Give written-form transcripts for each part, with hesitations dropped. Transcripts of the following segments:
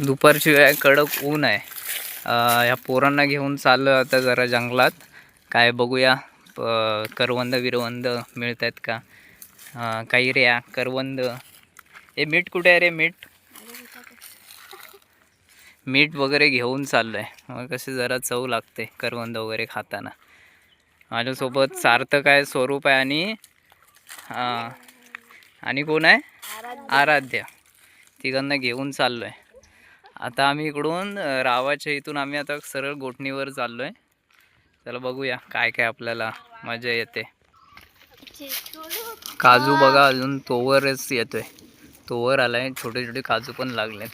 दुपारची वेळ कडक ऊन आहे. ह्या पोरांना घेऊन चाललो आता जरा जंगलात. काय बघूया करवंद विरवंद मिळत आहेत का. काही रे करवंद. हे मीठ कुठे आहे रे? मीठ वगैरे घेऊन चाललो आहे. मग कसे जरा चव लागते करवंद वगैरे खाताना. माझ्यासोबत सार्थक आहे, स्वरूप आहे आणि कोण आहे? आराध्य. तिघांना घेऊन चाललो आहे. आता आम्ही इकडून रावाच्या इथून आम्ही आता सरळ गोठणीवर चाललो आहे. चला बघूया काय काय आपल्याला मजा येते. काजू बघा अजून तोवरच येतोय. तोवर आलाय. छोटे छोटे काजू पण लागलेत.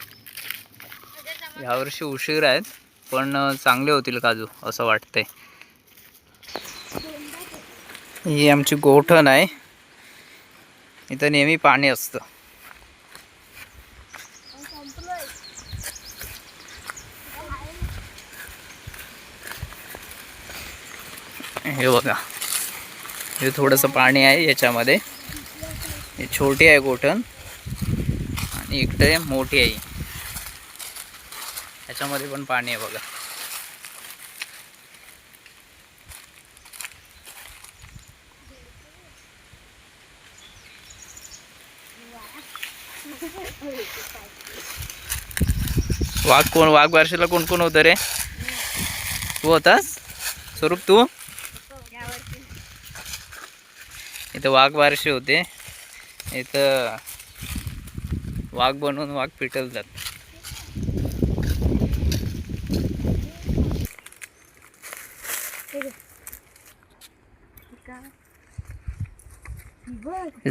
यावर्षी उशीर आहेत पण चांगले होतील काजू असं वाटतंय. ही आमची गोठण आहे. इथं नेहमी पाणी असतं. हे बघा, हे थोडंसं पाणी आहे याच्यामध्ये. हे छोटी आहे गोठण आणि इकडे मोठी आहे. याच्यामध्ये पण पाणी आहे बघा. वाघ बारशीला कोण कोण होतं रे? तू होतास स्वरूप? तू इथं वाघ बारशी होते. इथं वाघ बनवून वाघ पिटवतात.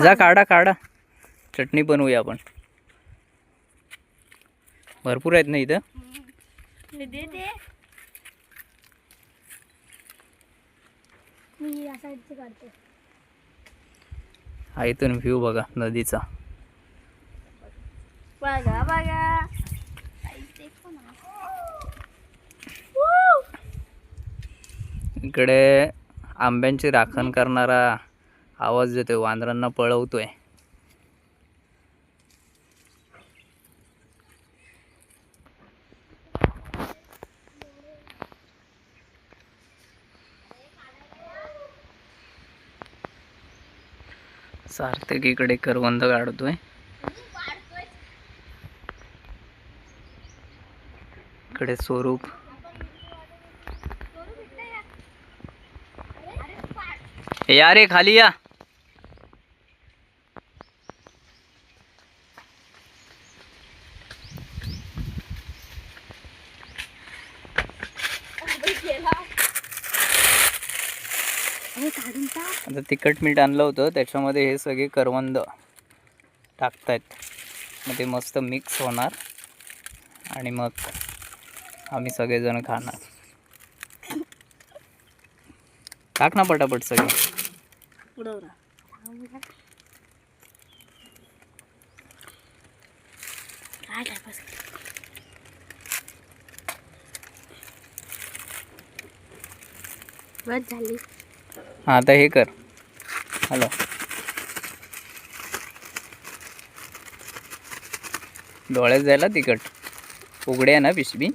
जा काढा चटणी बनवूया आपण. भरपूर आहेत ना इथं. हा इथून व्ह्यू बघा नदीचा. इकडे आंब्यांची राखण करणारा आवाज येतोय. वांदरांना पळवतोय. सार्थक इकडे करवंद काढतोय. इकडे स्वरूप. या रे खाली या. आता तिखट मीठ आणलं होतं त्याच्यामध्ये हे सगळे करवंद टाकतायत. मग ते मस्त मिक्स होणार आणि मग आम्ही सगळेजण खाणार. टाक ना पटापट सगळे. बस झाली. हा आता हे कर. हॅलो, डोळ्यात जायला तिखट. उघडे आहे ना पिशवी.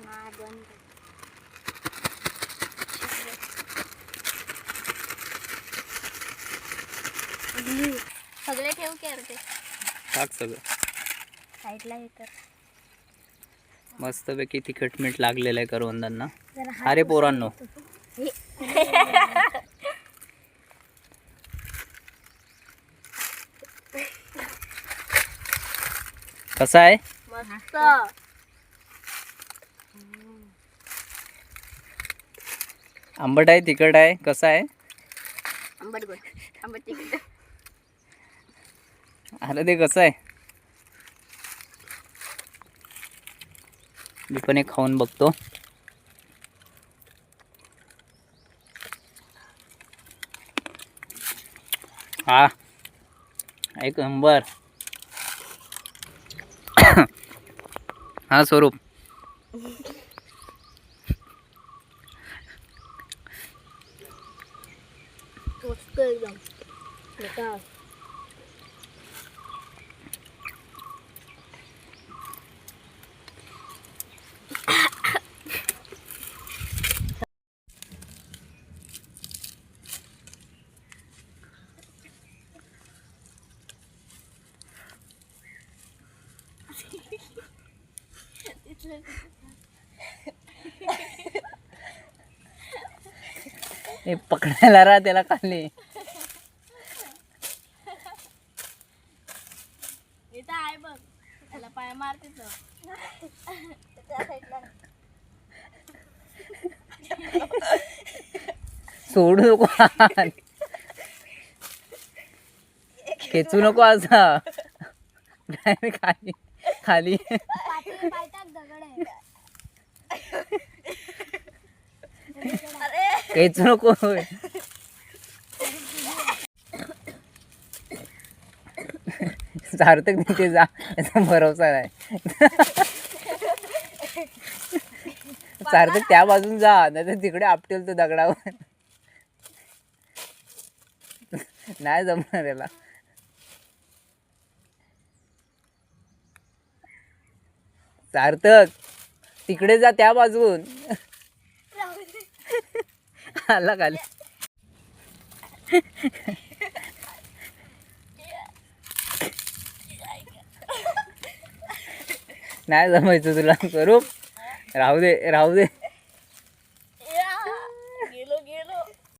सगळे ठेव की अर्धे. टाक सगळं. साईडला हे कर. मस्तपैकी तिखट मीठ लागलेलं आहे करवंदांना. अरे पोरांनो, कसा आहे? मस्त. आंबट आहे तिखट आहे कसा आहे? आंबट गोड. आंबट तिखट. अरे ते कसं आहे? मी पण एक खाऊन बघतो. हा एक नंबर. हा स्वरूप. मस्त एकदम. हे पकडायला राहा त्याला खाली. इथं आहे बघ, त्याला पाय मारते तो. त्या साईडला सोडू नको हात. खेचू नको असा. खाली खाली पायटात दगड आहे. खेचू नको. सार्थक तिथे जा, याचा भरोसा नाही. सार्थक त्या बाजून जा, नाही तर तिकडे आपटेल तो दगडावर. नाही जमणार याला. सार्थक तिकडे जा, त्या बाजून. आला खाली. नाही जमायचं तुला स्वरूप. राहू दे राहू दे.